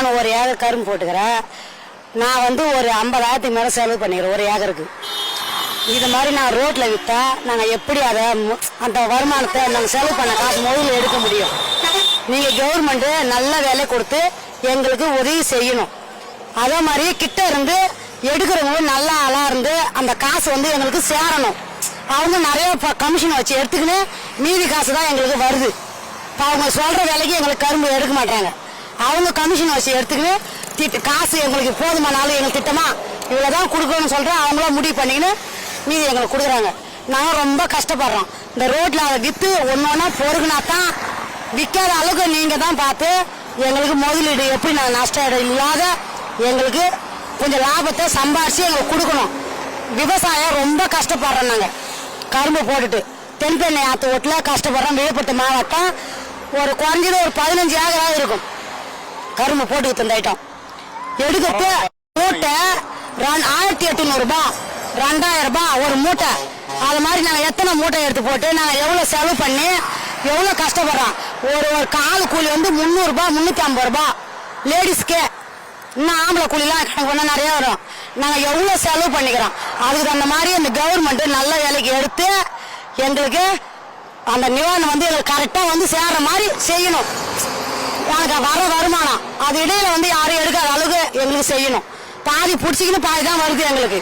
நான் ஒரு ஏக்கர் கரும்பு போட்டுக்கிறேன். நான் வந்து ஒரு 50,000 மேலே செலவு பண்ணிக்கிறேன் ஒரு ஏக்கருக்கு. இது மாதிரி நான் ரோட்டில் விற்றா நாங்கள் எப்படி அதை அந்த வருமானத்தை நாங்கள் செலவு பண்ண காசு முதல்ல எடுக்க முடியும்? நீங்கள் கவர்மெண்ட்டு நல்ல வேலை கொடுத்து எங்களுக்கு உதவி செய்யணும். அதே மாதிரி கிட்ட இருந்து எடுக்கிறவங்க நல்ல ஆளாக இருந்து அந்த காசு வந்து எங்களுக்கு சேரணும். அவங்க நிறைய கமிஷன் வச்சு எடுத்துக்கின்னு மீதி காசு தான் எங்களுக்கு வருது. இப்போ அவங்க சொல்கிற வேலைக்கு எங்களுக்கு கரும்பு எடுக்க மாட்டாங்க. அவங்க கமிஷன் வச்சு எடுத்துக்கின்னு காசு எங்களுக்கு போதுமானாலும் எங்களுக்கு திட்டமா இவ்வளோதான் கொடுக்கணும்னு சொல்கிறேன். அவங்களும் முடிவு பண்ணிக்கின்னு மீதி எங்களுக்கு கொடுக்குறாங்க. நாங்கள் ரொம்ப கஷ்டப்படுறோம். இந்த ரோட்டில் அதை விற்று ஒன்று ஒன்றா பொறுக்குனா தான் விற்காத அளவுக்கு நீங்கள் தான் பார்த்து எங்களுக்கு முதலீடு எப்படி நான் நஷ்டம் இல்லாத எங்களுக்கு கொஞ்சம் லாபத்தை சம்பாரித்து எங்களுக்கு கொடுக்கணும். விவசாயம் ரொம்ப கஷ்டப்படுறோம். நாங்கள் கரும்பு போட்டுட்டு தென்பெண்ணை ஆற்று ஓட்டில் கஷ்டப்படுறோம். விழுப்புரத்து மாவட்டம் ஒரு குறைஞ்சது ஒரு 15 ஏக்கராக இருக்கும் கரும்பு போட்டுக்கிட்டு இந்த ஐட்டம் எடுக்கிறது. மூட்டை 1800 ரூபாய் 2000 ரூபாய் ஒரு மூட்டை. அது மாதிரி நாங்கள் எத்தனை மூட்டை எடுத்து போட்டு நாங்கள் எவ்வளோ செலவு பண்ணி எவ்வளோ கஷ்டப்படுறோம். ஒரு கால் கூலி வந்து 300 ரூபாய் 350 ரூபாய் லேடிஸ்க்கே. இன்னும் ஆம்பளை கூலிலாம் கணக்கு பண்ணால் நிறையா வரும். நாங்கள் எவ்வளோ செலவு பண்ணிக்கிறோம். அதுக்கு அந்த மாதிரி அந்த கவர்மெண்ட்டு நல்ல வேலைக்கு எடுத்து எங்களுக்கு அந்த நிவாரணம் வந்து எங்களுக்கு கரெக்டாக வந்து சேர்ற மாதிரி செய்யணும். எனக்கு வர வருமானம் அது இடையில வந்து யாரும் எடுக்காத அளவுக்கு எங்களுக்கு செய்யணும். பாதி பிடிச்சிக்கின்னு பாதி தான் வருது எங்களுக்கு.